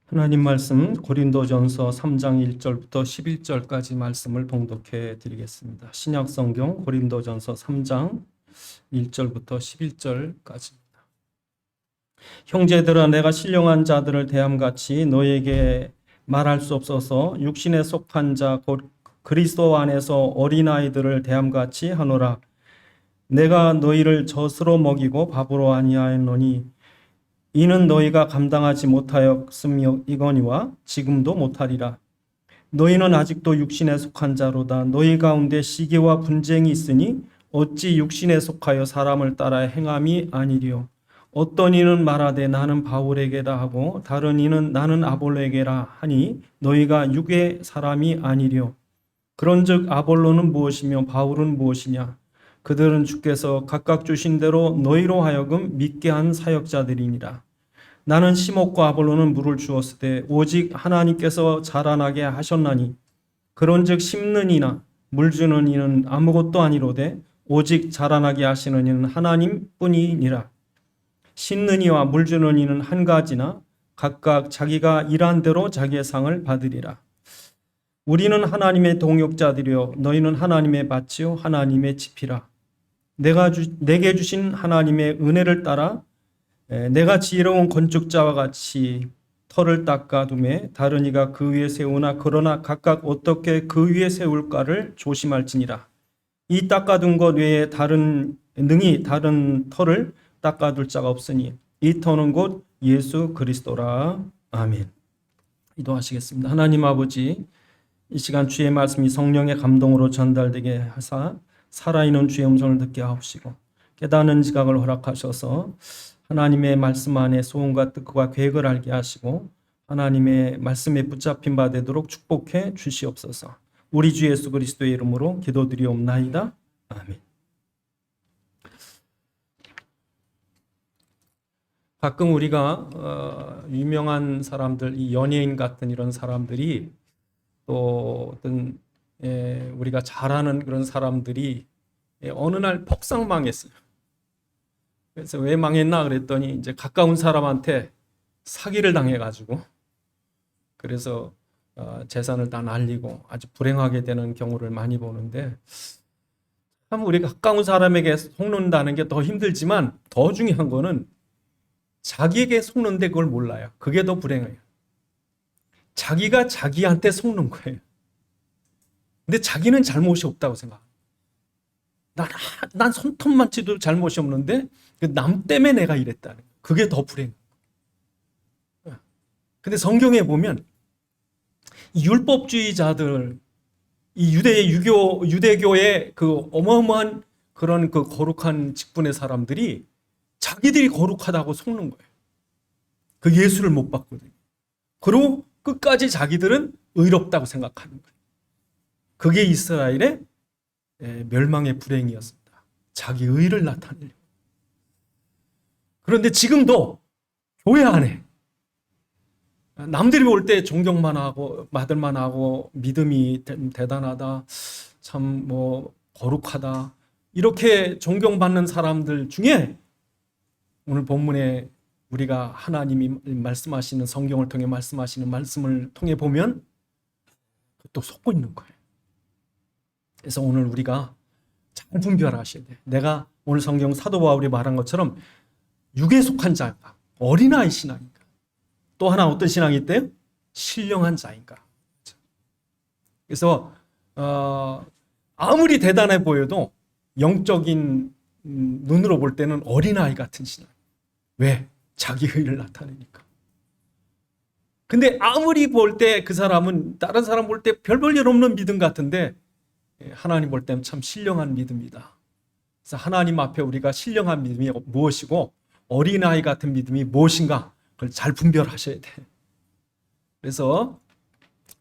하나님 말씀 고린도전서 3장 1절부터 11절까지 말씀을 봉독해 드리겠습니다. 신약 성경 고린도전서 3장 1절부터 11절까지입니다. 형제들아, 내가 신령한 자들을 대함같이 너에게 말할 수 없어서 육신에 속한 자 곧 그리스도 안에서 어린아이들을 대함같이 하노라. 내가 너희를 젖으로 먹이고 밥으로 아니하였노니 이는 너희가 감당하지 못하였음이거니와 지금도 못하리라. 너희는 아직도 육신에 속한 자로다. 너희 가운데 시기와 분쟁이 있으니 어찌 육신에 속하여 사람을 따라 행함이 아니리요. 어떤 이는 말하되 나는 바울에게라 하고 다른 이는 나는 아볼로에게라 하니 너희가 육의 사람이 아니리요. 그런즉 아볼로는 무엇이며 바울은 무엇이냐? 그들은 주께서 각각 주신 대로 너희로 하여금 믿게 한 사역자들이니라. 나는 시몬과 아볼로는 물을 주었으되 오직 하나님께서 자라나게 하셨나니 그런즉 심는 이나 물 주는 이는 아무것도 아니로되 오직 자라나게 하시는 이는 하나님뿐이니라. 심는 이와 물 주는 이는 한 가지나 각각 자기가 일한 대로 자기의 상을 받으리라. 우리는 하나님의 동역자들이요 너희는 하나님의 밭이요 하나님의 짚이라. 내게 주신 하나님의 은혜를 따라 내가 지혜로운 건축자와 같이 터를 닦아두매 다른 이가 그 위에 세우나 그러나 각각 어떻게 그 위에 세울까를 조심할지니라. 이 닦아둔 것 외에 능히 다른 터를 닦아둘 자가 없으니 이 터는 곧 예수 그리스도라. 아멘. 기도하시겠습니다. 하나님 아버지, 이 시간 주의 말씀이 성령의 감동으로 전달되게 하사 살아있는 주의 음성을 듣게 하옵시고 깨닫는 지각을 허락하셔서 하나님의 말씀 안에 소원과 뜻과 계획을 알게 하시고 하나님의 말씀에 붙잡힌 바 되도록 축복해 주시옵소서. 우리 주 예수 그리스도의 이름으로 기도드리옵나이다. 아멘. 가끔 우리가 유명한 사람들, 이 연예인 같은 이런 사람들이 또 어떤 우리가 잘 아는 그런 사람들이 어느 날 폭삭 망했어요. 그래서 왜 망했나 그랬더니 이제 가까운 사람한테 사기를 당해가지고 그래서 재산을 다 날리고 아주 불행하게 되는 경우를 많이 보는데, 참 우리가 가까운 사람에게 속는다는 게 더 힘들지만 더 중요한 거는 자기에게 속는데 그걸 몰라요. 그게 더 불행해요. 자기가 자기한테 속는 거예요. 근데 자기는 잘못이 없다고 생각합니다. 난 손톱만 치도 잘못이 없는데 남 때문에 내가 이랬다는 거예요. 그게 더 불행해요. 근데 성경에 보면 이 율법주의자들, 이 유대교의 그 어마어마한 그런 그 거룩한 직분의 사람들이 자기들이 거룩하다고 속는 거예요. 그 예수를 못 봤거든요. 그리고 끝까지 자기들은 의롭다고 생각하는 거예요. 그게 이스라엘의 멸망의 불행이었습니다. 자기 의를 나타내려고. 그런데 지금도 교회 안에 남들이 볼 때 존경만 하고 받을만 하고 믿음이 대단하다, 참 뭐 거룩하다 이렇게 존경받는 사람들 중에 오늘 본문에 우리가 하나님이 말씀하시는, 성경을 통해 말씀하시는 말씀을 통해 보면 또 속고 있는 거예요. 그래서 오늘 우리가 잘 분별하셔야 돼요. 내가 오늘 성경 사도 바울이 말한 것처럼 육에 속한 자인가, 어린아이 신앙인가, 또 하나 어떤 신앙이 있대요? 신령한 자인가. 그래서 아무리 대단해 보여도 영적인 눈으로 볼 때는 어린아이 같은 신앙. 왜? 자기 의를 나타내니까. 근데 아무리 볼 때 그 사람은 다른 사람 볼 때 별 볼 일 없는 믿음 같은데 하나님 볼 때는 참 신령한 믿음이다. 그래서 하나님 앞에 우리가 신령한 믿음이 무엇이고 어린아이 같은 믿음이 무엇인가, 그걸 잘 분별하셔야 돼. 그래서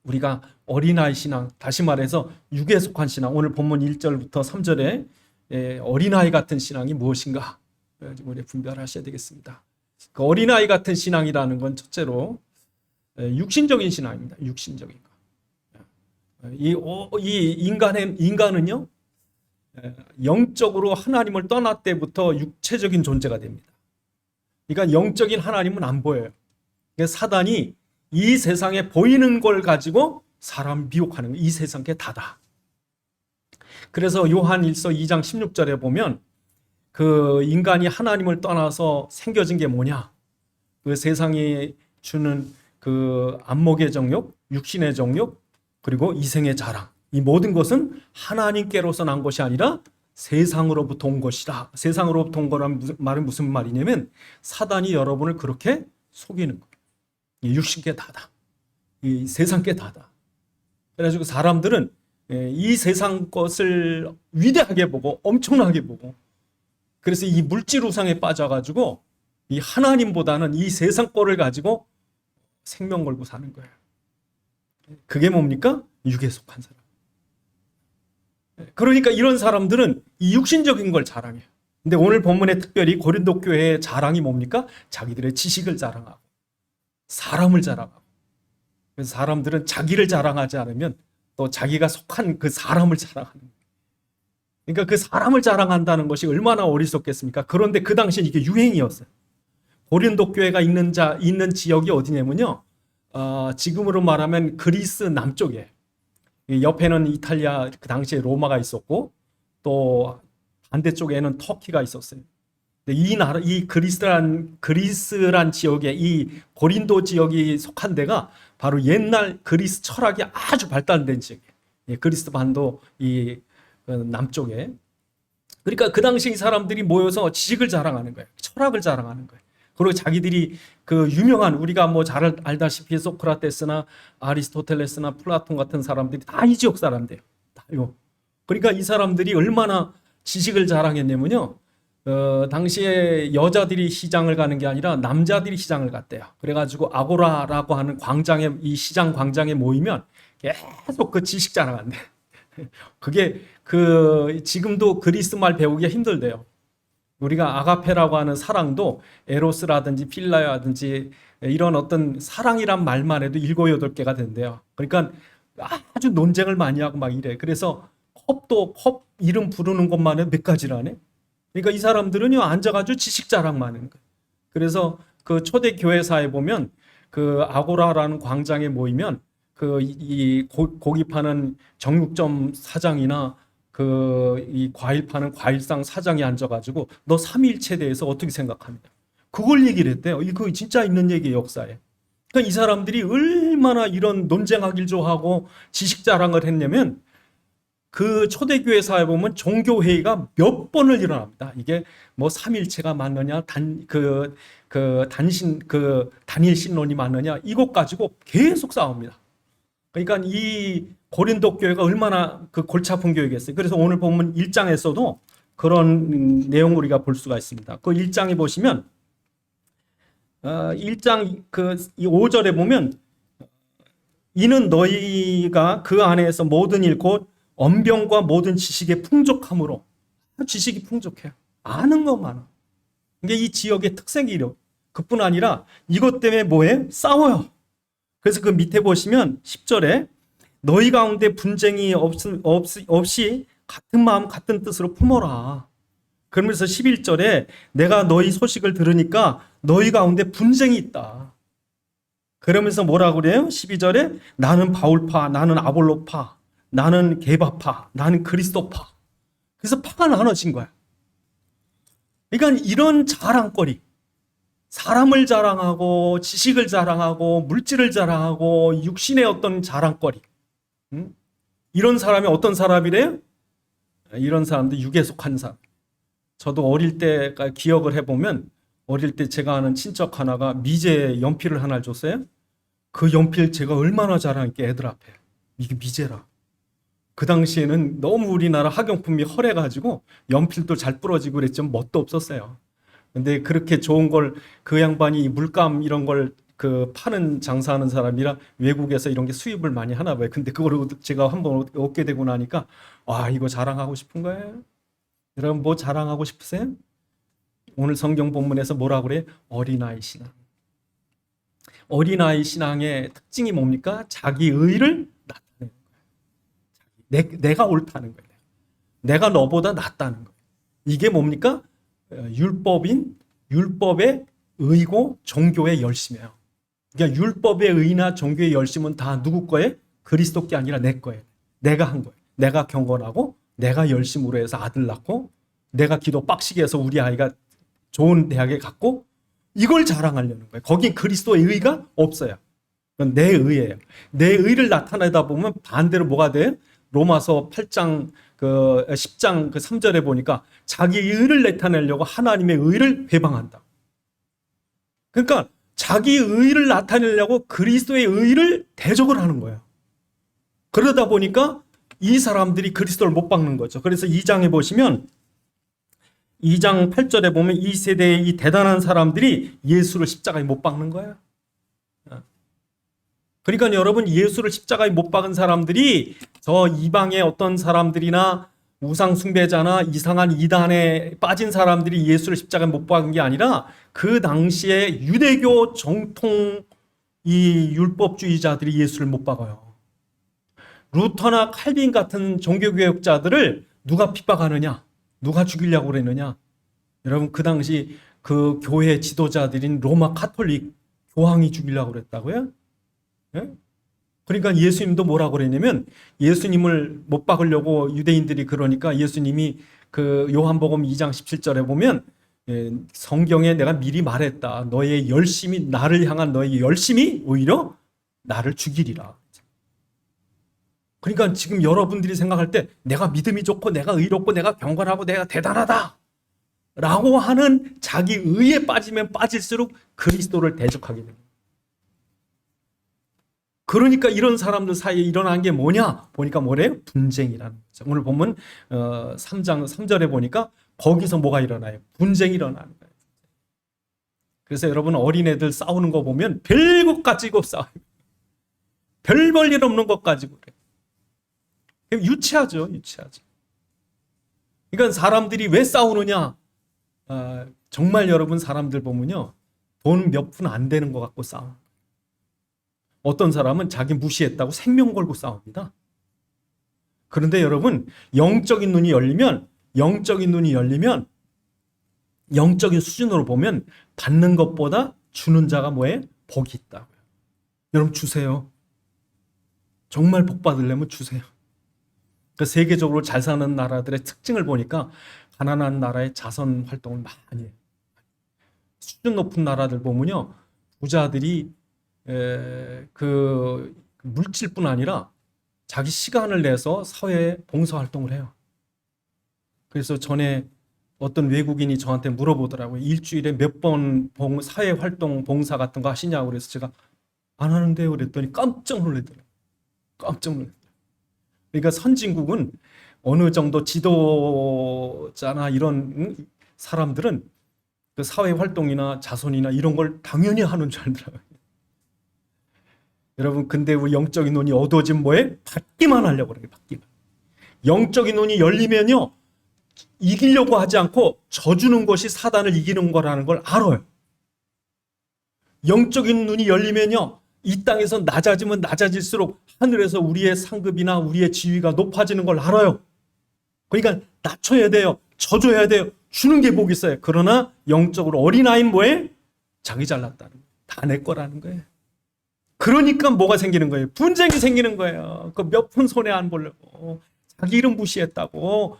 우리가 어린아이 신앙, 다시 말해서 육에 속한 신앙, 오늘 본문 1절부터 3절에 어린아이 같은 신앙이 무엇인가 우리 분별하셔야 되겠습니다. 그 어린아이 같은 신앙이라는 건 첫째로 육신적인 신앙입니다. 육신적인 거. 이 인간은요, 영적으로 하나님을 떠날 때부터 육체적인 존재가 됩니다. 그러니까 영적인 하나님은 안 보여요. 사단이 이 세상에 보이는 걸 가지고 사람 미혹하는 거. 이 세상 게 다다. 그래서 요한 1서 2장 16절에 보면 그 인간이 하나님을 떠나서 생겨진 게 뭐냐? 그 세상이 주는 그 안목의 정욕, 육신의 정욕, 그리고 이생의 자랑. 이 모든 것은 하나님께로서 난 것이 아니라 세상으로부터 온 것이다. 세상으로부터 온 거란 말은 무슨 말이냐면 사단이 여러분을 그렇게 속이는 거예요. 이 육신께 다다. 이 세상께 다다. 그래가지고 사람들은 이 세상 것을 위대하게 보고 엄청나게 보고, 그래서 이 물질 우상에 빠져가지고 이 하나님보다는 이 세상 거를 가지고 생명 걸고 사는 거예요. 그게 뭡니까? 육에 속한 사람. 그러니까 이런 사람들은 이 육신적인 걸 자랑해요. 근데 오늘 본문에 특별히 고린도 교회의 자랑이 뭡니까? 자기들의 지식을 자랑하고 사람을 자랑하고. 그래서 사람들은 자기를 자랑하지 않으면 또 자기가 속한 그 사람을 자랑하는 거예요. 그러니까 그 사람을 자랑한다는 것이 얼마나 어리석겠습니까? 그런데 그 당시엔 이게 유행이었어요. 고린도 교회가 있는 지역이 어디냐면요. 지금으로 말하면 그리스 남쪽에, 옆에는 이탈리아, 그 당시에 로마가 있었고 또 반대쪽에는 터키가 있었어요. 이 그리스란 지역에, 이 고린도 지역이 속한 데가 바로 옛날 그리스 철학이 아주 발달된 지역이에요. 그리스 반도 이 남쪽에. 그러니까 그 당시 이 사람들이 모여서 지식을 자랑하는 거예요. 철학을 자랑하는 거예요. 그리고 자기들이 그 유명한, 우리가 뭐 잘 알다시피 소크라테스나 아리스토텔레스나 플라톤 같은 사람들이 다 이 지역 사람들이에요. 다요. 그러니까 이 사람들이 얼마나 지식을 자랑했냐면요. 당시에 여자들이 시장을 가는 게 아니라 남자들이 시장을 갔대요. 그래가지고 아고라라고 하는 광장에, 이 시장 광장에 모이면 계속 그 지식 자랑한대. 그게 지금도 그리스 말 배우기가 힘들대요. 우리가 아가페라고 하는 사랑도 에로스라든지 필라라든지 이런 어떤 사랑이란 말만 해도 7, 8개가 된대요. 그러니까 아주 논쟁을 많이 하고 막 이래. 그래서 컵 이름 부르는 것만 해도 몇 가지라네. 그러니까 이 사람들은요, 앉아가지고 지식 자랑만 하는 거예요. 그래서 그 초대 교회사에 보면 그 아고라라는 광장에 모이면 이 고기 파는 정육점 사장이나 이 과일 파는 과일상 사장이 앉아가지고 너 삼위일체에 대해서 어떻게 생각합니다. 그걸 얘기를 했대요. 이거 진짜 있는 얘기예요, 역사에. 그러니까 이 사람들이 얼마나 이런 논쟁하기를 좋아하고 지식 자랑을 했냐면 그 초대교회사에 보면 종교회의가 몇 번을 일어납니다. 이게 뭐 삼일체가 맞느냐, 단일 신론이 맞느냐, 이것 가지고 계속 싸웁니다. 그러니까 이 고린도 교회가 얼마나 그 골치 아픈 교회겠어요. 그래서 오늘 보면 1장에서도 그런 내용을 우리가 볼 수가 있습니다. 그 1장에 보시면 1장 이 5절에 보면 이는 너희가 그 안에서 모든 일 곧 언병과 모든 지식의 풍족함으로, 지식이 풍족해요. 아는 거 많아. 이게 이 지역의 특색이래요. 그뿐 아니라 이것 때문에 뭐해? 싸워요. 그래서 그 밑에 보시면 10절에 너희 가운데 분쟁이 없이 같은 마음 같은 뜻으로 품어라. 그러면서 11절에 내가 너희 소식을 들으니까 너희 가운데 분쟁이 있다. 그러면서 뭐라고 그래요? 12절에 나는 바울파, 나는 아볼로파, 나는 게바파, 나는 그리스도파. 그래서 파가 나눠진 거야. 그러니까 이런 자랑거리, 사람을 자랑하고 지식을 자랑하고 물질을 자랑하고 육신의 어떤 자랑거리, 이런 사람이 어떤 사람이래요? 이런 사람들 육에 속한 사람. 저도 어릴 때 기억을 해보면, 어릴 때 제가 아는 친척 하나가 미제 연필을 하나를 줬어요. 그 연필 제가 얼마나 자랑했게, 애들 앞에. 이게 미제라. 그 당시에는 너무 우리나라 학용품이 허래가지고 연필도 잘 부러지고 그랬지만 멋도 없었어요. 근데 그렇게 좋은 걸 그 양반이 물감 이런 걸 파는 장사하는 사람이라 외국에서 이런 게 수입을 많이 하나 봐요. 근데 그거를 제가 한번 얻게 되고 나니까 이거 자랑하고 싶은 거예요. 여러분 뭐 자랑하고 싶으세요? 오늘 성경 본문에서 뭐라고 그래? 어린아이 신앙. 어린아이 신앙의 특징이 뭡니까? 자기 의를 나타내는 거예요. 내가 옳다는 거예요. 내가 너보다 낫다는 거예요. 이게 뭡니까? 율법의 의고 종교의 열심이에요. 그러니까 율법의 의나 종교의 열심은 다 누구 거예요? 그리스도 게 아니라 내 거예요. 내가 한 거예요. 내가 경건하고 내가 열심으로 해서 아들 낳고 내가 기도 빡시게 해서 우리 아이가 좋은 대학에 갔고 이걸 자랑하려는 거예요. 거긴 그리스도의 의가 없어요. 그건 내 의예요. 내 의를 나타내다 보면 반대로 뭐가 돼요? 로마서 8장 10장 3절에 보니까 자기 의를 나타내려고 하나님의 의를 회방한다. 그러니까 자기 의를 나타내려고 그리스도의 의를 대적을 하는 거예요. 그러다 보니까 이 사람들이 그리스도를 못 박는 거죠. 그래서 2장에 보시면 2장 8절에 보면 이 세대의 이 대단한 사람들이 예수를 십자가에 못 박는 거예요. 그러니까 여러분, 예수를 십자가에 못 박은 사람들이 저 이방의 어떤 사람들이나 우상 숭배자나 이상한 이단에 빠진 사람들이 예수를 십자가에 못 박은 게 아니라 그 당시에 유대교 정통 이 율법주의자들이 예수를 못 박아요. 루터나 칼빈 같은 종교개혁자들을 누가 핍박하느냐? 누가 죽이려고 그랬느냐? 여러분, 그 당시 그 교회 지도자들인 로마 카톨릭 교황이 죽이려고 그랬다고요? 예? 그러니까 예수님도 뭐라고 그랬냐면 예수님을 못 박으려고 유대인들이 그러니까 예수님이 그 요한복음 2장 17절에 보면 성경에 내가 미리 말했다. 너의 열심이 나를 향한 너의 열심이 오히려 나를 죽이리라. 그러니까 지금 여러분들이 생각할 때 내가 믿음이 좋고 내가 의롭고 내가 경건하고 내가 대단하다 라고 하는 자기 의에 빠지면 빠질수록 그리스도를 대적하게 됩니다. 그러니까 이런 사람들 사이에 일어난 게 뭐냐 보니까 뭐래요? 분쟁이라는 거죠. 오늘 보면 3장 3절에 보니까 거기서 뭐가 일어나요? 분쟁이 일어나는 거예요. 그래서 여러분, 어린애들 싸우는 거 보면 별것 가지고 싸워요. 별 볼 일 없는 것 가지고 그래요. 유치하죠. 그러니까 사람들이 왜 싸우느냐? 정말 여러분, 사람들 보면요, 돈 몇 푼 안 되는 것 갖고 싸워. 어떤 사람은 자기 무시했다고 생명 걸고 싸웁니다. 그런데 여러분, 영적인 눈이 열리면 영적인 수준으로 보면 받는 것보다 주는 자가 뭐예요? 복이 있다고요. 여러분, 주세요. 정말 복 받으려면 주세요. 그 세계적으로 잘 사는 나라들의 특징을 보니까 가난한 나라의 자선 활동을 많이 해요. 수준 높은 나라들 보면요, 부자들이 그 물질뿐 아니라 자기 시간을 내서 사회 봉사 활동을 해요. 그래서 전에 어떤 외국인이 저한테 물어보더라고요. 일주일에 몇 번 사회 활동 봉사 같은 거 하시냐고. 그래서 제가 안 하는데요 그랬더니 깜짝 놀라더라고요. 그러니까 선진국은 어느 정도 지도자나 이런 사람들은 그 사회 활동이나 자선이나 이런 걸 당연히 하는 줄 알더라고요. 여러분, 근데 우리 영적인 눈이 어두워지면 뭐해? 받기만 하려고 그래요. 받기만. 영적인 눈이 열리면요, 이기려고 하지 않고 져주는 것이 사단을 이기는 거라는 걸 알아요. 영적인 눈이 열리면요, 이 땅에서 낮아지면 낮아질수록 하늘에서 우리의 상급이나 우리의 지위가 높아지는 걸 알아요. 그러니까 낮춰야 돼요. 져줘야 돼요. 주는 게 복이 있어요. 그러나 영적으로 어린아이는 뭐해? 자기 잘났다는 거예요. 다 내 거라는 거예요. 그러니까 뭐가 생기는 거예요? 분쟁이 생기는 거예요. 그 몇 푼 손해 안 보려고 자기 이름 무시했다고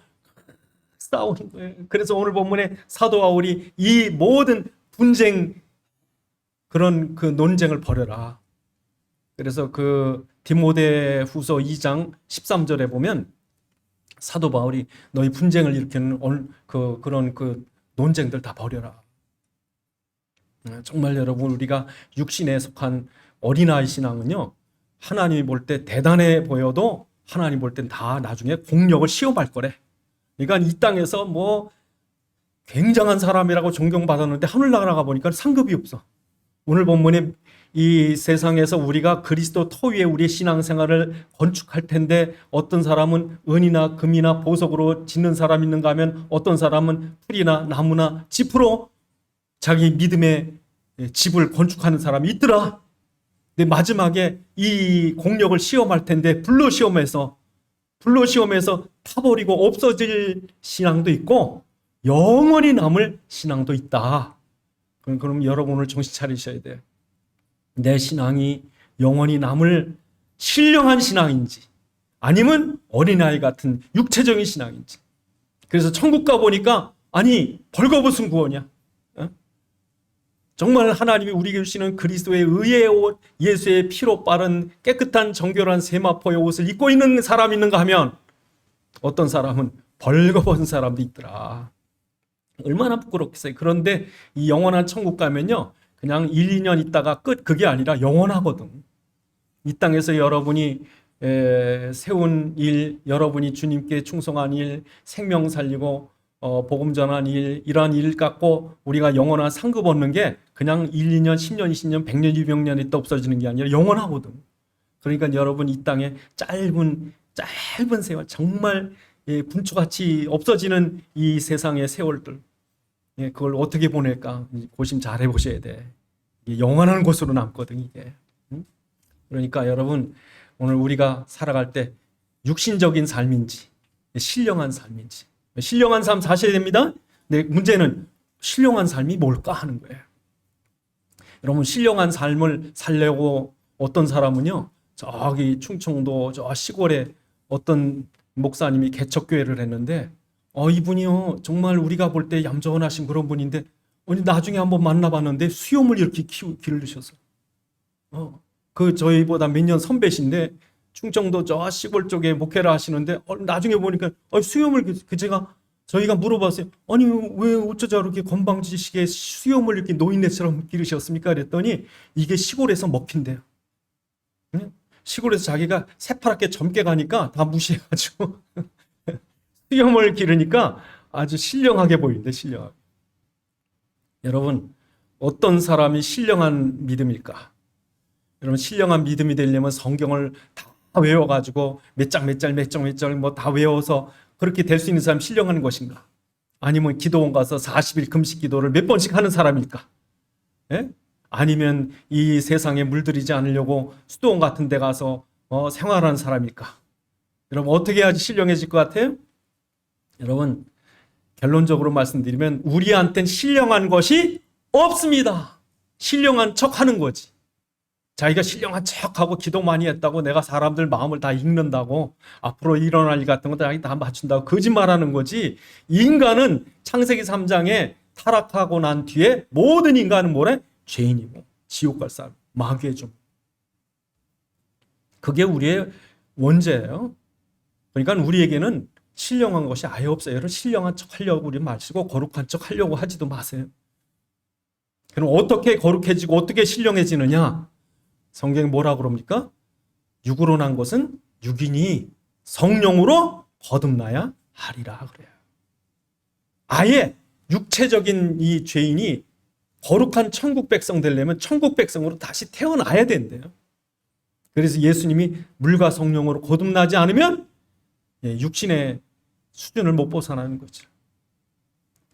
싸우는 거예요. 그래서 오늘 본문에 사도 바울이 이 모든 분쟁, 그런 그 논쟁을 벌여라. 그래서 그 디모데 후서 2장 13절에 보면 사도 바울이 너희 분쟁을 일으키는 그런 그 논쟁들 다 버려라. 정말 여러분, 우리가 육신에 속한 어린아이 신앙은요, 하나님이 볼 때 대단해 보여도 하나님 볼 땐 다 나중에 공력을 시험할 거래. 그러니까 이 땅에서 뭐 굉장한 사람이라고 존경받았는데 하늘 나가 보니까 상급이 없어. 오늘 본문에 이 세상에서 우리가 그리스도 터 위에 우리의 신앙생활을 건축할 텐데 어떤 사람은 은이나 금이나 보석으로 짓는 사람 있는가 하면 어떤 사람은 풀이나 나무나 짚으로 자기 믿음의 집을 건축하는 사람이 있더라. 근데 마지막에 이 공력을 시험할 텐데 불로 시험해서 타버리고 없어질 신앙도 있고 영원히 남을 신앙도 있다. 그럼 여러분 오늘 정신 차리셔야 돼요. 내 신앙이 영원히 남을 신령한 신앙인지 아니면 어린아이 같은 육체적인 신앙인지. 그래서 천국 가보니까 아니 벌거벗은 구원이야. 정말 하나님이 우리에게 주시는 그리스도의 의의 옷, 예수의 피로 빠른 깨끗한 정결한 세마포의 옷을 입고 있는 사람이 있는가 하면 어떤 사람은 벌거벗은 사람도 있더라. 얼마나 부끄럽겠어요. 그런데 이 영원한 천국 가면요, 그냥 1, 2년 있다가 끝. 그게 아니라 영원하거든. 이 땅에서 여러분이 세운 일, 여러분이 주님께 충성한 일, 생명 살리고 복음 전한 일, 이러한 일 갖고 우리가 영원한 상급 얻는 게 그냥 1, 2년, 10년, 20년, 100년, 200년 있다 없어지는 게 아니라 영원하거든. 그러니까 여러분 이 땅에 짧은 세월, 정말 분초같이 없어지는 이 세상의 세월들, 그걸 어떻게 보낼까 고심 잘 해보셔야 돼. 영원한 곳으로 남거든 이게. 그러니까 여러분 오늘 우리가 살아갈 때 육신적인 삶인지 신령한 삶인지, 신령한 삶 사셔야 됩니다. 근데 문제는 신령한 삶이 뭘까 하는 거예요. 여러분 신령한 삶을 살려고 어떤 사람은요, 저기 충청도 저 시골에 어떤 목사님이 개척교회를 했는데 이분이요 정말 우리가 볼 때 얌전하신 그런 분인데 나중에 한번 만나봤는데 수염을 이렇게 기르셔서 그 저희보다 몇 년 선배신데 충청도 저 시골 쪽에 목회를 하시는데 나중에 보니까 수염을 저희가 물어봤어요. 아니 왜 어쩌자 이렇게 건방지시게 수염을 이렇게 노인네처럼 기르셨습니까? 그랬더니 이게 시골에서 먹힌대요. 시골에서 자기가 새파랗게 젊게 가니까 다 무시해가지고 수염을 기르니까 아주 신령하게 보이는데 신령하게. 여러분 어떤 사람이 신령한 믿음일까? 여러분 신령한 믿음이 되려면 성경을 다 외워가지고 몇 장 뭐 다 외워서 그렇게 될 수 있는 사람이 신령한 것인가? 아니면 기도원 가서 40일 금식 기도를 몇 번씩 하는 사람일까? 예? 아니면 이 세상에 물들이지 않으려고 수도원 같은 데 가서 생활하는 사람일까? 여러분 어떻게 해야지 신령해질 것 같아요? 여러분 결론적으로 말씀드리면 우리한테는 신령한 것이 없습니다. 신령한 척 하는 거지. 자기가 신령한 척하고 기도 많이 했다고 내가 사람들 마음을 다 읽는다고 앞으로 일어날 일 같은 거 다 맞춘다고 거짓말하는 거지. 인간은 창세기 3장에 타락하고 난 뒤에 모든 인간은 뭐래? 죄인이고 지옥 갈 사람, 마귀의 종. 그게 우리의 원죄예요. 그러니까 우리에게는 신령한 것이 아예 없어요. 여러분 신령한 척 하려고 우리 마시고 거룩한 척 하려고 하지도 마세요. 그럼 어떻게 거룩해지고 어떻게 신령해지느냐? 성경이 뭐라 그럽니까? 육으로 난 것은 육인이 성령으로 거듭나야 하리라 그래요. 아예 육체적인 이 죄인이 거룩한 천국 백성 되려면 천국 백성으로 다시 태어나야 된대요. 그래서 예수님이 물과 성령으로 거듭나지 않으면 육신의 수준을 못 벗어나는 거죠.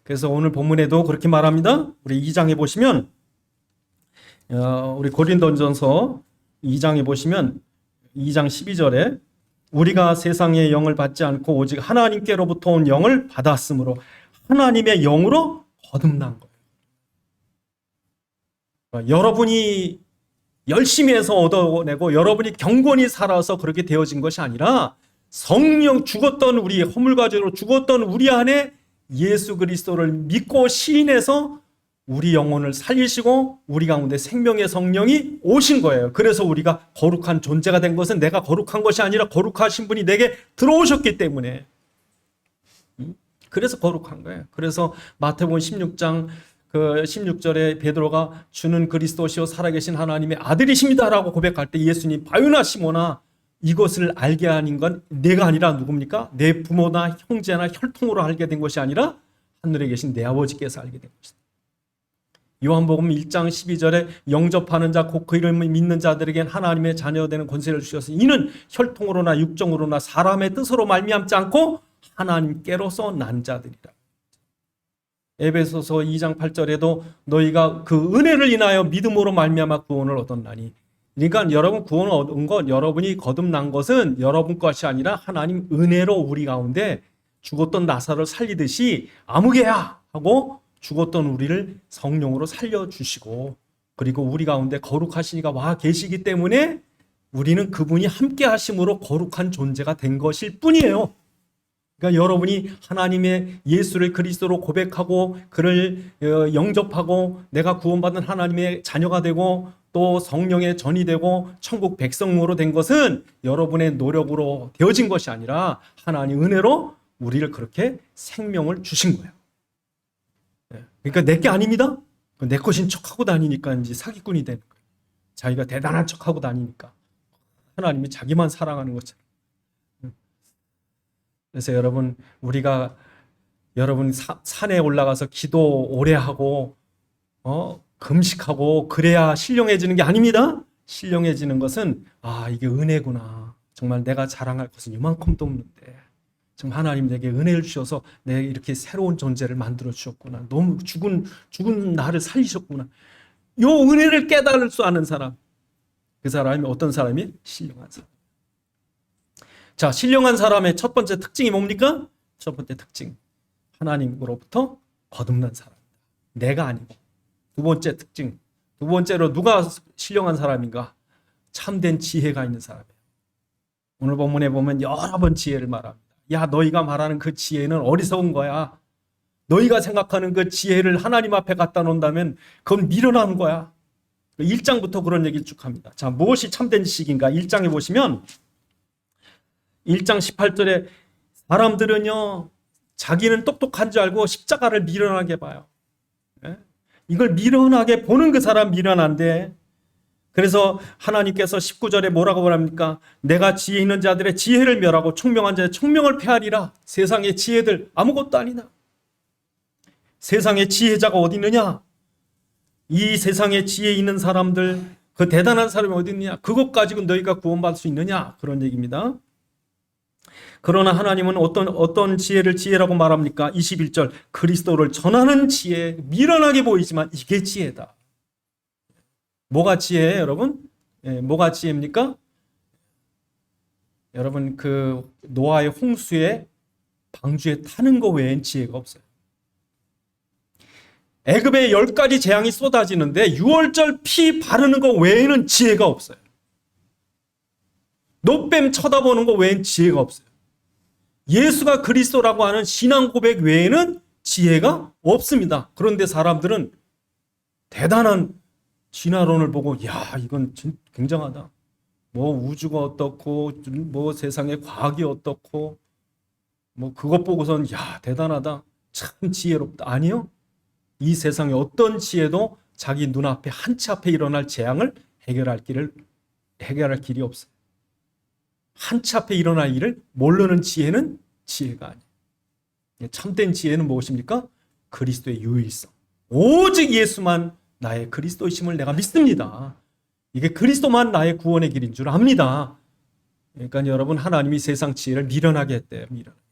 그래서 오늘 본문에도 그렇게 말합니다. 우리 2장에 보시면 우리 고린도전서 2장에 보시면 2장 12절에 우리가 세상의 영을 받지 않고 오직 하나님께로부터 온 영을 받았으므로 하나님의 영으로 거듭난 거예요. 여러분이 열심히 해서 얻어내고 여러분이 경건히 살아서 그렇게 되어진 것이 아니라 성령 죽었던 우리 허물과 죄로 죽었던 우리 안에 예수 그리스도를 믿고 시인해서 우리 영혼을 살리시고 우리 가운데 생명의 성령이 오신 거예요. 그래서 우리가 거룩한 존재가 된 것은 내가 거룩한 것이 아니라 거룩하신 분이 내게 들어오셨기 때문에 그래서 거룩한 거예요. 그래서 마태복음 16장 16절에 베드로가 주는 그리스도시요 살아계신 하나님의 아들이십니다라고 고백할 때 예수님 바요나 시모나 이것을 알게 하는 건 내가 아니라 누굽니까? 내 부모나 형제나 혈통으로 알게 된 것이 아니라 하늘에 계신 내 아버지께서 알게 된 것이다. 요한복음 1장 12절에 영접하는 자 곧 그 이름을 믿는 자들에겐 하나님의 자녀되는 권세를 주셔서 이는 혈통으로나 육정으로나 사람의 뜻으로 말미암지 않고 하나님께로서 난 자들이라. 에베소서 2장 8절에도 너희가 그 은혜를 인하여 믿음으로 말미암아 구원을 얻었나니. 그러니까 여러분 구원을 얻은 것, 여러분이 거듭난 것은 여러분 것이 아니라 하나님 은혜로 우리 가운데 죽었던 나사로를 살리듯이 아무개야 하고 죽었던 우리를 성령으로 살려주시고 그리고 우리 가운데 거룩하시니가 와 계시기 때문에 우리는 그분이 함께 하심으로 거룩한 존재가 된 것일 뿐이에요. 그러니까 여러분이 하나님의 예수를 그리스도로 고백하고 그를 영접하고 내가 구원받은 하나님의 자녀가 되고 또 성령의 전이 되고 천국 백성으로 된 것은 여러분의 노력으로 되어진 것이 아니라 하나님 은혜로 우리를 그렇게 생명을 주신 거예요. 그러니까 내게 아닙니다. 내 것인 척하고 다니니까 이제 사기꾼이 되는 거예요. 자기가 대단한 척하고 다니니까 하나님이 자기만 사랑하는 것처럼. 그래서 여러분 우리가 여러분 산에 올라가서 기도 오래 하고 금식하고 그래야 신령해지는 게 아닙니다. 신령해지는 것은 이게 은혜구나. 정말 내가 자랑할 것은 이만큼도 없는데 정말 하나님 내게 은혜를 주셔서 내가 이렇게 새로운 존재를 만들어 주셨구나. 너무 죽은 나를 살리셨구나. 이 은혜를 깨달을 수 아는 사람, 그 사람이 어떤 사람이? 신령한 사람. 자, 신령한 사람의 첫 번째 특징이 뭡니까? 첫 번째 특징, 하나님으로부터 거듭난 사람이다. 내가 아니고. 두 번째 특징, 두 번째로 누가 신령한 사람인가? 참된 지혜가 있는 사람이에요. 오늘 본문에 보면 여러 번 지혜를 말합니다. 야, 너희가 말하는 그 지혜는 어리석은 거야. 너희가 생각하는 그 지혜를 하나님 앞에 갖다 놓는다면 그건 미련한 거야. 1장부터 그런 얘기를 쭉 합니다. 자, 무엇이 참된 지식인가? 1장에 보시면 1장 18절에 사람들은요 자기는 똑똑한 줄 알고 십자가를 미련하게 봐요. 이걸 미련하게 보는 그 사람 미련한데, 그래서 하나님께서 19절에 뭐라고 말합니까? 내가 지혜 있는 자들의 지혜를 멸하고 총명한 자의 총명을 폐하리라. 세상의 지혜들 아무것도 아니다. 세상의 지혜자가 어디 있느냐? 이 세상에 지혜 있는 사람들, 그 대단한 사람이 어디 있느냐? 그것 가지고 너희가 구원받을 수 있느냐? 그런 얘기입니다. 그러나 하나님은 어떤 지혜를 지혜라고 말합니까? 21절, 그리스도를 전하는 지혜, 미련하게 보이지만 이게 지혜다. 뭐가 지혜예요, 여러분? 뭐가 지혜입니까? 여러분, 그 노아의 홍수에 방주에 타는 거 외엔 지혜가 없어요. 애굽에 10가지 재앙이 쏟아지는데 6월절 피 바르는 거 외에는 지혜가 없어요. 노뱀 쳐다보는 거 외엔 지혜가 없어요. 예수가 그리스도라고 하는 신앙 고백 외에는 지혜가 없습니다. 그런데 사람들은 대단한 진화론을 보고 야, 이건 굉장하다. 뭐 우주가 어떻고 뭐 세상의 과학이 어떻고 뭐 그것 보고선 야, 대단하다. 참 지혜롭다. 아니요. 이 세상의 어떤 지혜도 자기 눈앞에 한 치 앞에 일어날 재앙을 해결할 길이 없어요. 한 치 앞에 일어날 일을 모르는 지혜는 지혜가 아니에요. 참된 지혜는 무엇입니까? 그리스도의 유일성. 오직 예수만 나의 그리스도이심을 내가 믿습니다. 이게 그리스도만 나의 구원의 길인 줄 압니다. 그러니까 여러분, 하나님이 세상 지혜를 미련하게 했대요.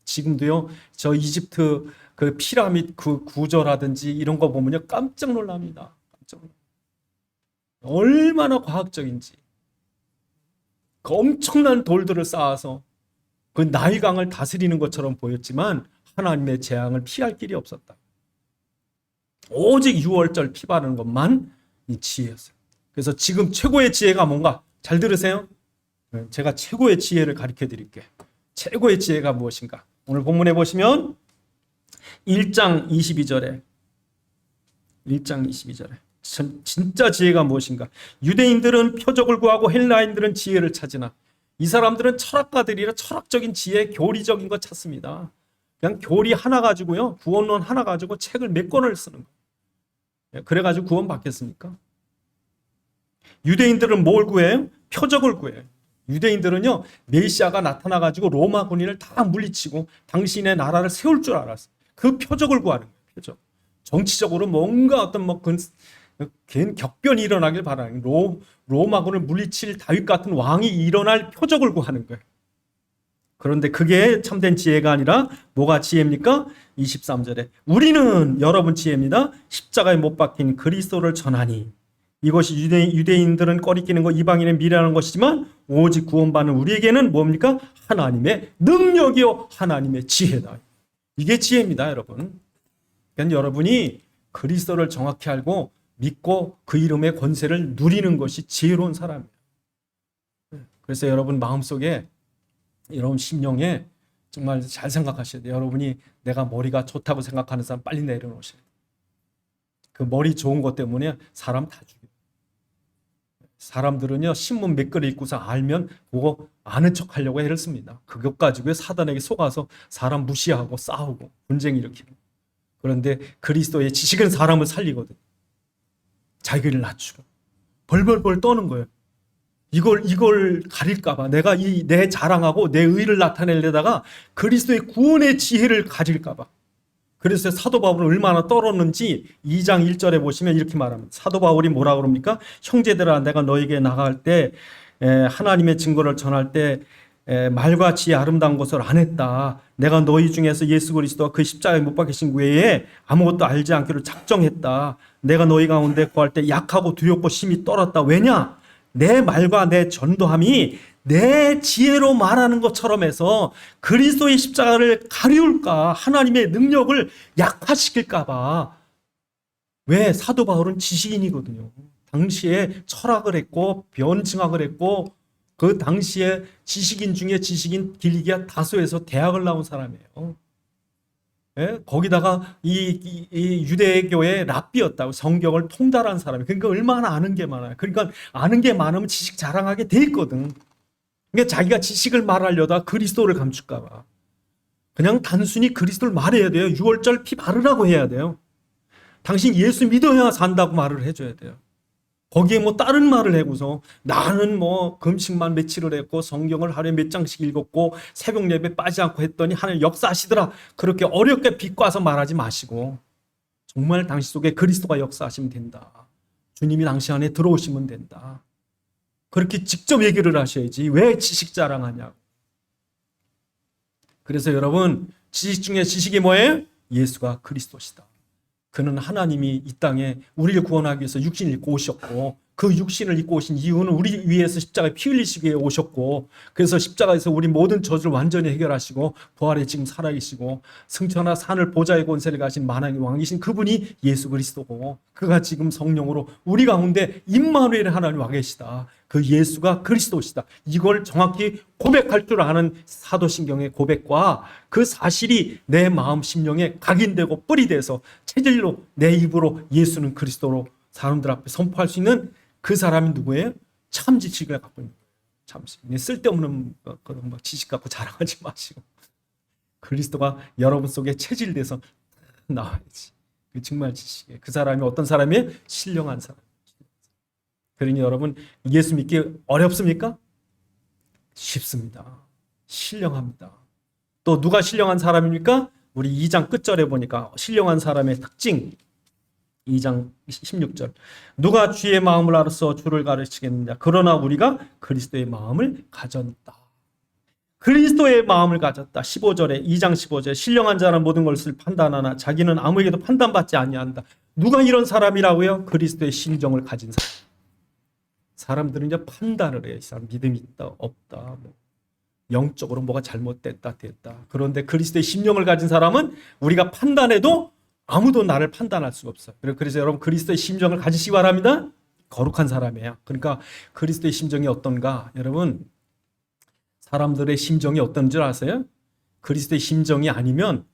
지금도요, 저 이집트 그 피라미드 그 구조라든지 이런 거 보면요, 깜짝 놀랍니다. 깜짝 놀랍니다. 얼마나 과학적인지. 그 엄청난 돌들을 쌓아서 그 나일강을 다스리는 것처럼 보였지만 하나님의 재앙을 피할 길이 없었다. 오직 6월절 피 바르는 것만 이 지혜였어요. 그래서 지금 최고의 지혜가 뭔가? 잘 들으세요. 제가 최고의 지혜를 가르쳐 드릴게요. 최고의 지혜가 무엇인가? 오늘 본문에 보시면 1장 22절에 진짜 지혜가 무엇인가? 유대인들은 표적을 구하고 헬라인들은 지혜를 찾으나 이 사람들은 철학가들이라 철학적인 지혜, 교리적인 거 찾습니다. 그냥 교리 하나 가지고요, 구원론 하나 가지고 책을 몇 권을 쓰는 거예요. 그래가지고 구원 받겠습니까? 유대인들은 뭘 구해요? 표적을 구해요. 유대인들은요, 메시아가 나타나가지고 로마 군인을 다 물리치고 당신의 나라를 세울 줄 알았어요. 그 표적을 구하는 거예요. 표적. 정치적으로 뭔가 어떤 격변이 일어나길 바라는 로마군을 물리칠 다윗 같은 왕이 일어날 표적을 구하는 거예요. 그런데 그게 참된 지혜가 아니라 뭐가 지혜입니까? 23절에 우리는 여러분 지혜입니다. 십자가에 못 박힌 그리스도를 전하니 이것이 유대인들은 꺼리끼는 거, 이방인은 미련한 것이지만 오직 구원받는 우리에게는 뭡니까? 하나님의 능력이요 하나님의 지혜다. 이게 지혜입니다, 여러분. 그러니까 여러분이 그리스도를 정확히 알고 믿고 그 이름의 권세를 누리는 것이 지혜로운 사람이에요. 그래서 여러분 마음속에, 여러분 심령에 정말 잘 생각하셔야 돼요. 여러분이 내가 머리가 좋다고 생각하는 사람 빨리 내려놓으셔야 돼요. 그 머리 좋은 것 때문에 사람 다 죽여요. 사람들은요, 신문 몇 글 읽고서 알면 그거 아는 척 하려고 애를 씁니다. 그것 가지고 사단에게 속아서 사람 무시하고 싸우고 분쟁 일으키고. 그런데 그리스도의 지식은 사람을 살리거든. 자기를 낮추고 벌벌벌 떠는 거예요. 이걸 가릴까봐, 내가 내 자랑하고 내 의를 나타내려다가 그리스도의 구원의 지혜를 가질까봐. 그래서 사도 바울은 얼마나 떨었는지 2장 1절에 보시면 이렇게 말합니다. 사도 바울이 뭐라 그럽니까? 형제들아, 내가 너에게 나갈 때 하나님의 증거를 전할 때 말과 지혜 아름다운 것을 안 했다. 내가 너희 중에서 예수 그리스도와 그 십자가에 못 박히신 외에 아무것도 알지 않기로 작정했다. 내가 너희 가운데 구할 때 약하고 두렵고 심히 떨었다. 왜냐? 내 말과 내 전도함이 내 지혜로 말하는 것처럼 해서 그리스도의 십자가를 가리울까, 하나님의 능력을 약화시킬까 봐. 왜? 사도 바울은 지식인이거든요. 당시에 철학을 했고 변증학을 했고 그 당시에 지식인 중에 지식인 길기가 다수에서 대학을 나온 사람이에요. 예? 거기다가 이 유대교의 랍비였다고, 성경을 통달한 사람이. 그러니까 얼마나 아는 게 많아요. 그러니까 아는 게 많으면 지식 자랑하게 돼 있거든. 그러니까 자기가 지식을 말하려다 그리스도를 감출까 봐. 그냥 단순히 그리스도를 말해야 돼요. 6월절 피 바르라고 해야 돼요. 당신 예수 믿어야 산다고 말을 해줘야 돼요. 거기에 뭐 다른 말을 해고서 나는 뭐 금식만 며칠을 했고 성경을 하루에 몇 장씩 읽었고 새벽 예배 빠지지 않고 했더니 하나님 역사하시더라. 그렇게 어렵게 비꼬아서 말하지 마시고 정말 당신 속에 그리스도가 역사하시면 된다. 주님이 당신 안에 들어오시면 된다. 그렇게 직접 얘기를 하셔야지 왜 지식 자랑하냐고. 그래서 여러분, 지식 중에 지식이 뭐예요? 예수가 그리스도시다. 그는 하나님이 이 땅에 우리를 구원하기 위해서 육신을 입고 오셨고, 그 육신을 입고 오신 이유는 우리 위해서 십자가에 피 흘리시기 위해 오셨고, 그래서 십자가에서 우리 모든 저주를 완전히 해결하시고 부활에 지금 살아계시고 승천하 산을 보좌의 권세를 가신 만왕의 왕이신 그분이 예수 그리스도고, 그가 지금 성령으로 우리 가운데 임마누엘 하나님 와 계시다. 그 예수가 그리스도시다. 이걸 정확히 고백할 줄 아는 사도신경의 고백과 그 사실이 내 마음 심령에 각인되고 뿌리 돼서 체질로 내 입으로 예수는 그리스도로 사람들 앞에 선포할 수 있는 그 사람이 누구예요? 참 지식을 갖고 있는 거예요. 참 쓸데없는 그런 지식 갖고 자랑하지 마시고 그리스도가 여러분 속에 체질돼서 나와야지. 그 정말 지식이에요. 그 사람이 어떤 사람이에요? 신령한 사람. 그러니 여러분, 예수 믿기 어렵습니까? 쉽습니다. 신령합니다. 또 누가 신령한 사람입니까? 우리 2장 끝절에 보니까 신령한 사람의 특징, 2장 16절. 누가 주의 마음을 알아서 주를 가르치겠느냐? 그러나 우리가 그리스도의 마음을 가졌다. 그리스도의 마음을 가졌다. 15절에, 2장 15절에 신령한 자는 모든 것을 판단하나 자기는 아무에게도 판단받지 아니한다. 누가 이런 사람이라고요? 그리스도의 심정을 가진 사람. 사람들은 이제 판단을 해요. 이 사람 믿음이 있다, 없다, 뭐 영적으로 뭐가 잘못됐다, 됐다. 그런데 그리스도의 심령을 가진 사람은 우리가 판단해도 아무도 나를 판단할 수가 없어요. 그래서 여러분, 그리스도의 심정을 가지시기 바랍니다. 거룩한 사람이에요. 그러니까 그리스도의 심정이 어떤가? 여러분, 사람들의 심정이 어떤 줄 아세요? 그리스도의 심정이 아니면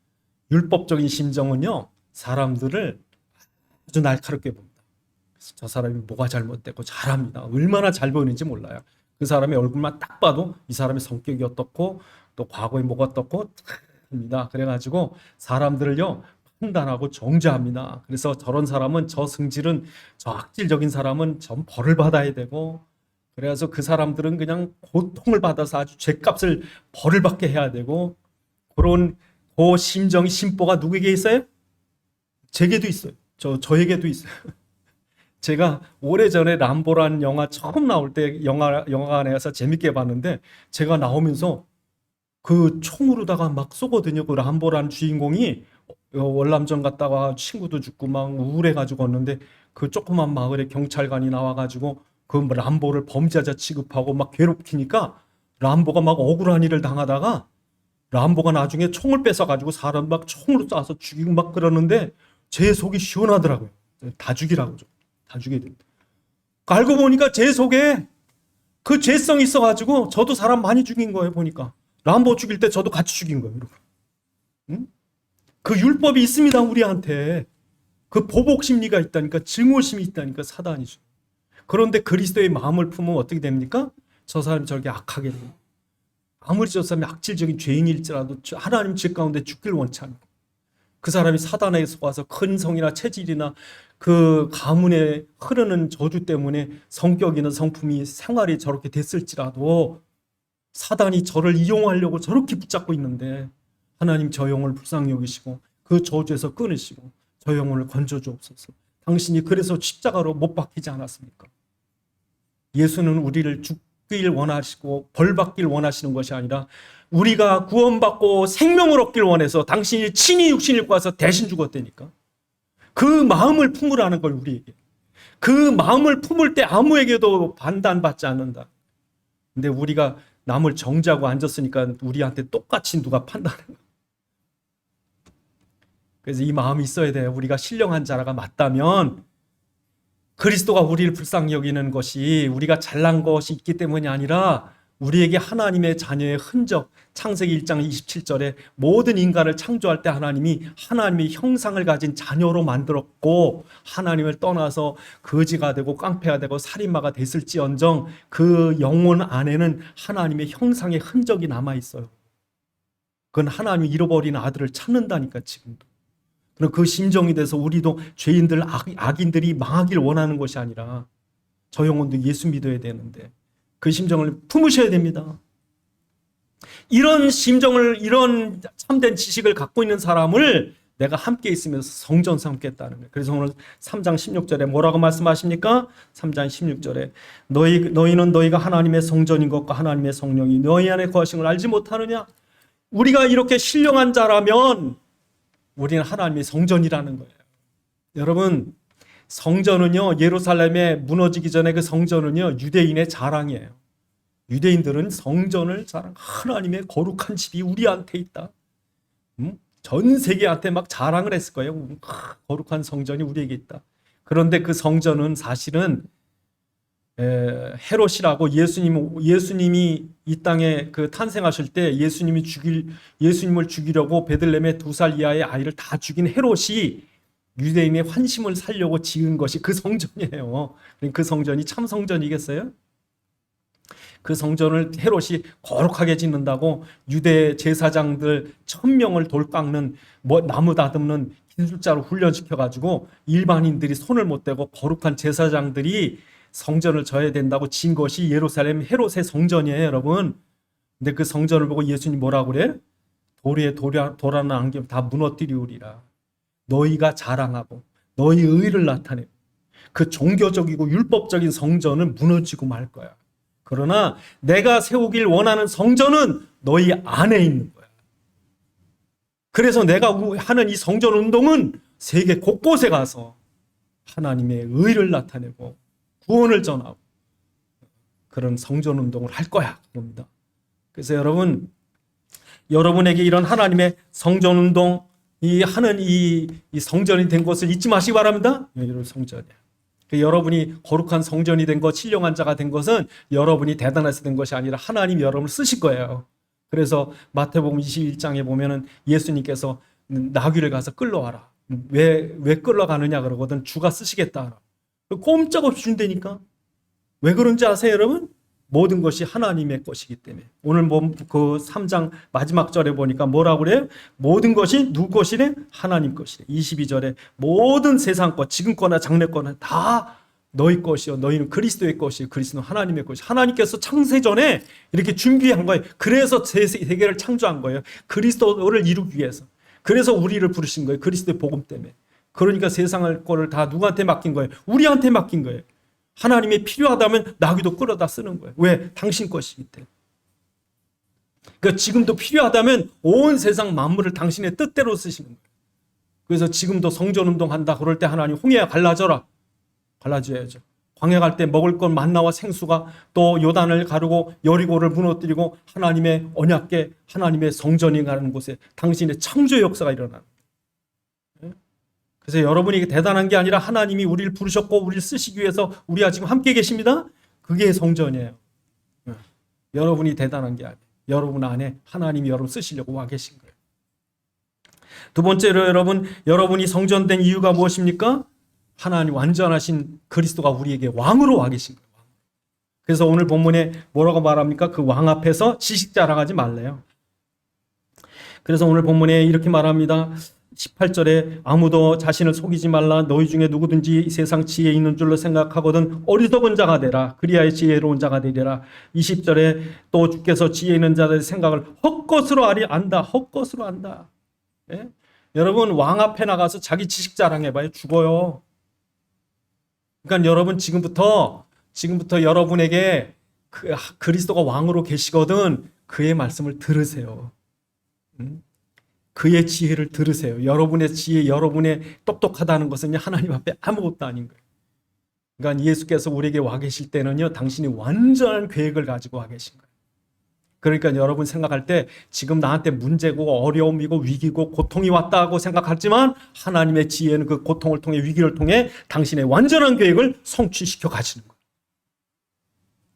율법적인 심정은요, 사람들을 아주 날카롭게 봅니다. 저 사람이 뭐가 잘못됐고 잘합니다. 얼마나 잘 보이는지 몰라요. 그 사람의 얼굴만 딱 봐도 이 사람의 성격이 어떻고 또 과거에 뭐가 어떻고 합니다. 그래가지고 사람들을요 판단하고 정죄합니다. 그래서 저런 사람은, 저 승질은, 저 악질적인 사람은 전 벌을 받아야 되고, 그래서 그 사람들은 그냥 고통을 받아서 아주 죄값을 벌을 받게 해야 되고, 그런 그 심정이, 심보가 누구에게 있어요? 제게도 있어요. 저에게도 있어요. 제가 오래전에 람보라는 영화 처음 나올 때 영화관에서 재밌게 봤는데, 제가 나오면서 그 총으로다가 막 쏘거든요. 그 람보라는 주인공이 월남전 갔다가 친구도 죽고 막 우울해가지고 왔는데, 그 조그만 마을에 경찰관이 나와가지고 그 람보를 범죄자 취급하고 막 괴롭히니까 람보가 막 억울한 일을 당하다가 람보가 나중에 총을 뺏어가지고 사람 막 총으로 쏴서 죽이고 막 그러는데 제 속이 시원하더라고요. 다 죽이라고 좀. 다 죽여야 됩니다. 알고 보니까 제 속에 그 죄성이 있어가지고 저도 사람 많이 죽인 거예요. 보니까 람보 죽일 때 저도 같이 죽인 거예요. 여러분. 응? 그 율법이 있습니다. 우리한테 그 보복 심리가 있다니까, 증오심이 있다니까, 사단이죠. 그런데 그리스도의 마음을 품으면 어떻게 됩니까? 저 사람이 저렇게 악하게 돼요. 아무리 저 사람이 악질적인 죄인일지라도 하나님 죄 가운데 죽길 원치 않고, 그 사람이 사단에서 와서 큰 성이나 체질이나 그 가문에 흐르는 저주 때문에 성격이나 성품이 생활이 저렇게 됐을지라도 사단이 저를 이용하려고 저렇게 붙잡고 있는데 하나님 저 영혼을 불쌍히 여기시고 그 저주에서 끊으시고 저 영혼을 건져주옵소서. 당신이 그래서 십자가로 못 박히지 않았습니까? 예수는 우리를 죽길 원하시고 벌받길 원하시는 것이 아니라 우리가 구원받고 생명을 얻길 원해서 당신이 친히 육신을 입고 와서 대신 죽었다니까. 그 마음을 품으라는 걸 우리에게. 그 마음을 품을 때 아무에게도 반단받지 않는다. 근데 우리가 남을 정죄하고 앉았으니까 우리한테 똑같이 누가 판단해요. 그래서 이 마음이 있어야 돼요. 우리가 신령한 자라가 맞다면 그리스도가 우리를 불쌍히 여기는 것이 우리가 잘난 것이 있기 때문이 아니라 우리에게 하나님의 자녀의 흔적, 창세기 1장 27절에 모든 인간을 창조할 때 하나님이 하나님의 형상을 가진 자녀로 만들었고 하나님을 떠나서 거지가 되고 깡패가 되고 살인마가 됐을지언정 그 영혼 안에는 하나님의 형상의 흔적이 남아있어요. 그건 하나님이 잃어버린 아들을 찾는다니까 지금도. 그럼 그 심정이 돼서 우리도 죄인들, 악인들이 망하길 원하는 것이 아니라 저 영혼도 예수 믿어야 되는데 그 심정을 품으셔야 됩니다. 이런 심정을, 이런 참된 지식을 갖고 있는 사람을 내가 함께 있으면서 성전 삼겠다는 거예요. 그래서 오늘 3장 16절에 뭐라고 말씀하십니까? 3장 16절에 너희는 너희가 하나님의 성전인 것과 하나님의 성령이 너희 안에 거하신 걸 알지 못하느냐? 우리가 이렇게 신령한 자라면 우리는 하나님의 성전이라는 거예요. 여러분, 성전은요, 예루살렘에 무너지기 전에 그 성전은요, 유대인의 자랑이에요. 유대인들은 성전을 자랑, 하나님의 거룩한 집이 우리한테 있다. 전 세계한테 막 자랑을 했을 거예요. 거룩한 성전이 우리에게 있다. 그런데 그 성전은 사실은 헤롯이라고 예수님이 이 땅에 그 탄생하실 때 예수님을 죽이려고 베들레헴의 2살 이하의 아이를 다 죽인 헤롯이 유대인의 환심을 살려고 지은 것이 그 성전이에요. 그 성전이 참 성전이겠어요? 그 성전을 헤롯이 거룩하게 짓는다고 유대 제사장들 1000명을 돌 깎는 나무 다듬는 기술자로 훈련시켜가지고 일반인들이 손을 못 대고 거룩한 제사장들이 성전을 져야 된다고 진 것이 예루살렘 헤롯의 성전이에요, 여러분. 근데 그 성전을 보고 예수님이 뭐라고 그래요? 돌에 돌아는 안경 다 무너뜨리우리라. 너희가 자랑하고 너희 의를 나타내고 그 종교적이고 율법적인 성전은 무너지고 말 거야. 그러나 내가 세우길 원하는 성전은 너희 안에 있는 거야. 그래서 내가 하는 이 성전 운동은 세계 곳곳에 가서 하나님의 의를 나타내고 구원을 전하고 그런 성전 운동을 할 거야. 그럽니다. 그래서 여러분에게 이런 하나님의 성전 운동 하는 이 성전이 된 것을 잊지 마시기 바랍니다. 여러분 성전이야. 여러분이 거룩한 성전이 된 것, 신령한 자가 된 것은 여러분이 대단해서 된 것이 아니라 하나님이 여러분을 쓰실 거예요. 그래서 마태복음 21장에 보면은 예수님께서 나귀를 가서 끌러와라. 왜 끌러가느냐 그러거든. 주가 쓰시겠다. 꼼짝없이 준다니까. 왜 그런지 아세요, 여러분? 모든 것이 하나님의 것이기 때문에. 오늘 그 3장 마지막 절에 보니까 뭐라고 그래요? 모든 것이 누구 것이래? 하나님 것이래. 22절에 모든 세상 것, 지금 거나 장래 거나 다 너희 것이요. 너희는 그리스도의 것이요. 그리스도는 하나님의 것이요. 하나님께서 창세전에 이렇게 준비한 거예요. 그래서 세계를 창조한 거예요. 그리스도를 이루기 위해서. 그래서 우리를 부르신 거예요. 그리스도의 복음 때문에. 그러니까 세상을 거를 다 누구한테 맡긴 거예요? 우리한테 맡긴 거예요. 하나님이 필요하다면 나귀도 끌어다 쓰는 거예요. 왜? 당신 것이기 때문에. 그러니까 지금도 필요하다면 온 세상 만물을 당신의 뜻대로 쓰시는 거예요. 그래서 지금도 성전운동 한다 그럴 때 하나님 홍해야 갈라져라. 갈라져야죠. 광야 갈 때 먹을 건 만나와 생수가 또 요단을 가르고 여리고를 무너뜨리고 하나님의 언약궤, 하나님의 성전이 가는 곳에 당신의 창조 역사가 일어나는 거예요. 그래서 여러분이 대단한 게 아니라 하나님이 우리를 부르셨고 우리를 쓰시기 위해서 우리가 지금 함께 계십니다. 그게 성전이에요. 여러분이 대단한 게 아니에요. 여러분 안에 하나님이 여러분 쓰시려고 와 계신 거예요. 두 번째로 여러분이 성전된 이유가 무엇입니까? 하나님 완전하신 그리스도가 우리에게 왕으로 와 계신 거예요. 그래서 오늘 본문에 뭐라고 말합니까? 그 왕 앞에서 지식 자랑하지 말래요. 그래서 오늘 본문에 이렇게 말합니다. 18절에 아무도 자신을 속이지 말라. 너희 중에 누구든지 이 세상 지혜 있는 줄로 생각하거든 어리석은 자가 되라. 그리하여 지혜로운 자가 되리라. 20절에 또 주께서 지혜 있는 자들의 생각을 헛것으로 안다. 헛것으로 안다. 예? 여러분 왕 앞에 나가서 자기 지식 자랑해봐요. 죽어요. 그러니까 여러분 지금부터 여러분에게 그리스도가 왕으로 계시거든 그의 말씀을 들으세요. 그의 지혜를 들으세요. 여러분의 지혜, 여러분의 똑똑하다는 것은 하나님 앞에 아무것도 아닌 거예요. 그러니까 예수께서 우리에게 와 계실 때는요, 당신이 완전한 계획을 가지고 와 계신 거예요. 그러니까 여러분 생각할 때 지금 나한테 문제고 어려움이고 위기고 고통이 왔다고 생각하지만 하나님의 지혜는 그 고통을 통해 위기를 통해 당신의 완전한 계획을 성취시켜 가시는 거예요.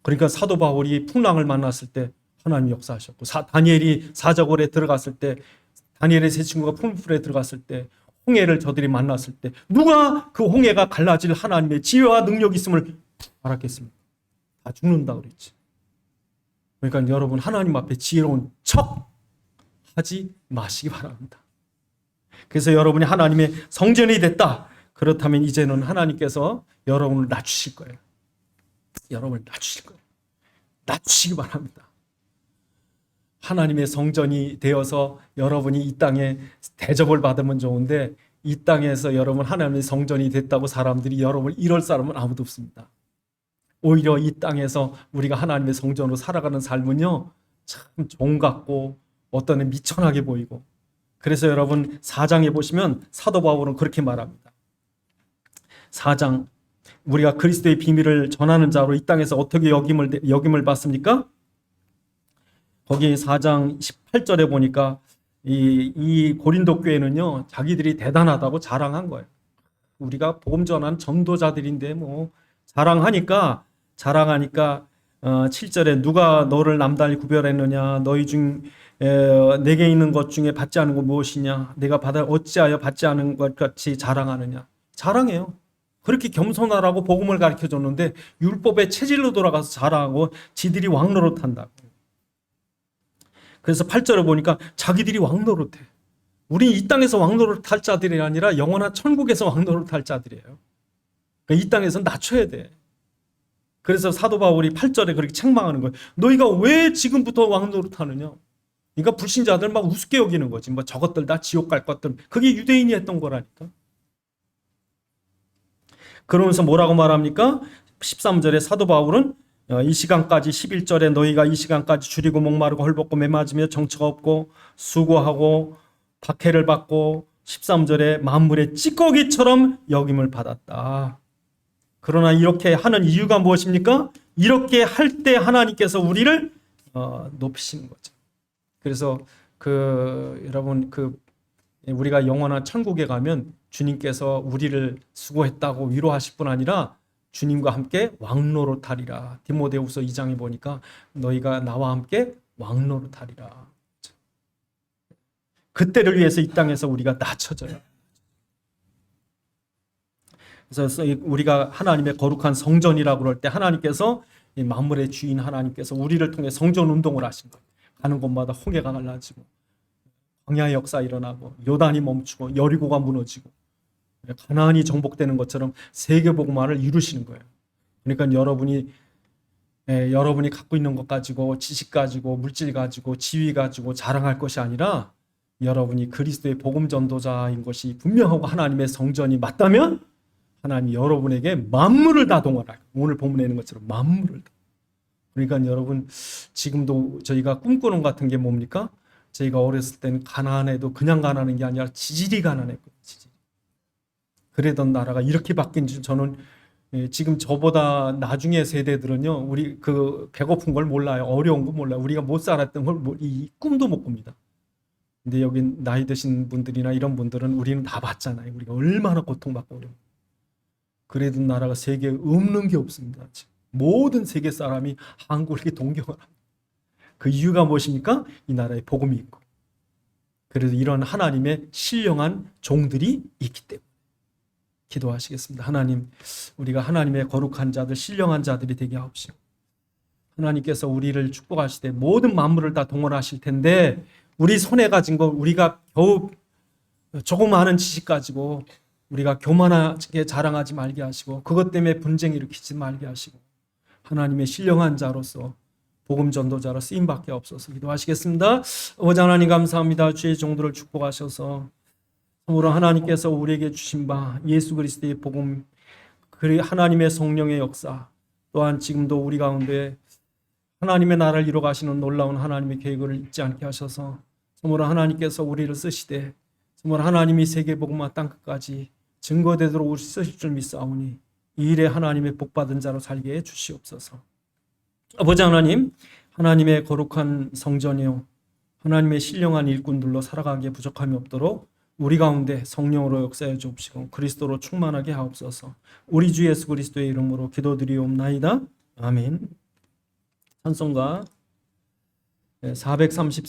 그러니까 사도 바울이 풍랑을 만났을 때 하나님이 역사하셨고 다니엘이 사자굴에 들어갔을 때 다니엘의 세 친구가 풀무불에 들어갔을 때 홍해를 저들이 만났을 때 누가 그 홍해가 갈라질 하나님의 지혜와 능력이 있음을 알았겠습니까? 다 죽는다 그랬지. 그러니까 여러분 하나님 앞에 지혜로운 척 하지 마시기 바랍니다. 그래서 여러분이 하나님의 성전이 됐다. 그렇다면 이제는 하나님께서 여러분을 낮추실 거예요. 여러분을 낮추실 거예요. 낮추시기 바랍니다. 하나님의 성전이 되어서 여러분이 이 땅에 대접을 받으면 좋은데 이 땅에서 여러분 하나님의 성전이 됐다고 사람들이 여러분을 이럴 사람은 아무도 없습니다. 오히려 이 땅에서 우리가 하나님의 성전으로 살아가는 삶은요 참 종 같고 어떤 애 미천하게 보이고 그래서 여러분 4장에 보시면 사도 바울은 그렇게 말합니다. 4장 우리가 그리스도의 비밀을 전하는 자로 이 땅에서 어떻게 여김을 받습니까? 거기 4장 18절에 보니까 이 고린도 교회는요 자기들이 대단하다고 자랑한 거예요. 우리가 복음 전한 전도자들인데 뭐 자랑하니까 7절에 누가 너를 남달리 구별했느냐 너희 중 내게 있는 것 중에 받지 않은 것 무엇이냐 내가 어찌하여 받지 않은 것 같이 자랑하느냐 자랑해요. 그렇게 겸손하라고 복음을 가르쳐줬는데 율법의 체질로 돌아가서 자랑하고 지들이 왕노릇한다고. 그래서 8절에 보니까 자기들이 왕노릇해. 우린 이 땅에서 왕노릇할 자들이 아니라 영원한 천국에서 왕노릇할 자들이에요. 그러니까 이 땅에서 낮춰야 돼. 그래서 사도 바울이 8절에 그렇게 책망하는 거예요. 너희가 왜 지금부터 왕노릇하느냐? 그러니까 불신자들 막 우습게 여기는 거지. 뭐 저것들 다 지옥 갈 것들. 그게 유대인이 했던 거라니까. 그러면서 뭐라고 말합니까? 13절에 사도 바울은 이 시간까지 11절에 너희가 이 시간까지 줄이고 목마르고 헐벗고 매맞으며 정처가 없고 수고하고 박해를 받고 13절에 만물의 찌꺼기처럼 여김을 받았다. 그러나 이렇게 하는 이유가 무엇입니까? 이렇게 할 때 하나님께서 우리를 높이시는 거죠. 그래서 여러분 우리가 영원한 천국에 가면 주님께서 우리를 수고했다고 위로하실 뿐 아니라 주님과 함께 왕노릇하리라. 디모데후서 2장에 보니까 너희가 나와 함께 왕노릇하리라. 그때를 위해서 이 땅에서 우리가 낮춰져요. 그래서 우리가 하나님의 거룩한 성전이라고 그럴 때 하나님께서 이 만물의 주인 하나님께서 우리를 통해 성전 운동을 하신 거예요. 가는 곳마다 홍해가 갈라지고 광야의 역사 일어나고 요단이 멈추고 여리고가 무너지고 가나안이 정복되는 것처럼 세계복음화를 이루시는 거예요. 그러니까 여러분이 갖고 있는 것 가지고 지식 가지고 물질 가지고 지위 가지고 자랑할 것이 아니라 여러분이 그리스도의 복음 전도자인 것이 분명하고 하나님의 성전이 맞다면 하나님이 여러분에게 만물을 다 동원할 거예요. 오늘 본문에 있는 것처럼 만물을 다. 그러니까 여러분 지금도 저희가 꿈꾸는 같은 게 뭡니까? 저희가 어렸을 때는 가난해도 그냥 가난한 게 아니라 지질이 가난했거든요. 지질. 그러던 나라가 이렇게 바뀐 줄 저는 지금 저보다 나중에 세대들은요, 우리 배고픈 걸 몰라요. 어려운 거 몰라요. 우리가 못 살았던 걸 이 꿈도 못 꿉니다. 근데 여기 나이 드신 분들이나 이런 분들은 우리는 다 봤잖아요. 우리가 얼마나 고통받고 그래요. 그래도 나라가 세계에 없는 게 없습니다. 지금. 모든 세계 사람이 한국을 동경을 합니다. 그 이유가 무엇입니까? 이 나라에 복음이 있고, 그래도 이런 하나님의 신령한 종들이 있기 때문에. 기도하시겠습니다. 하나님, 우리가 하나님의 거룩한 자들, 신령한 자들이 되게 하옵시고, 하나님께서 우리를 축복하실 때 모든 만물을 다 동원하실 텐데, 우리 손에 가진 거, 우리가 겨우 조그마한 지식 가지고 우리가 교만하게 자랑하지 말게 하시고, 그것 때문에 분쟁 일으키지 말게 하시고, 하나님의 신령한 자로서 복음 전도자로 쓰임 받게 없어서 기도하시겠습니다. 아버지 하나님 감사합니다. 주의 종들을 축복하셔서 참으로 하나님께서 우리에게 주신 바 예수 그리스도의 복음, 그리고 하나님의 성령의 역사, 또한 지금도 우리 가운데 하나님의 나라를 이루어 가시는 놀라운 하나님의 계획을 잊지 않게 하셔서 참으로 하나님께서 우리를 쓰시되 참으로 하나님이 세계 복음과 땅 끝까지 증거되도록 우리 쓰실 줄 믿사오니 이 일에 하나님의 복받은 자로 살게 해 주시옵소서. 아버지 하나님, 하나님의 거룩한 성전이요 하나님의 신령한 일꾼들로 살아가기에 부족함이 없도록 우리 가운데 성령으로 역사해 주옵시고 그리스도로 충만하게 하옵소서. 우리 주 예수 그리스도의 이름으로 기도드리옵나이다. 아멘. 찬송가 430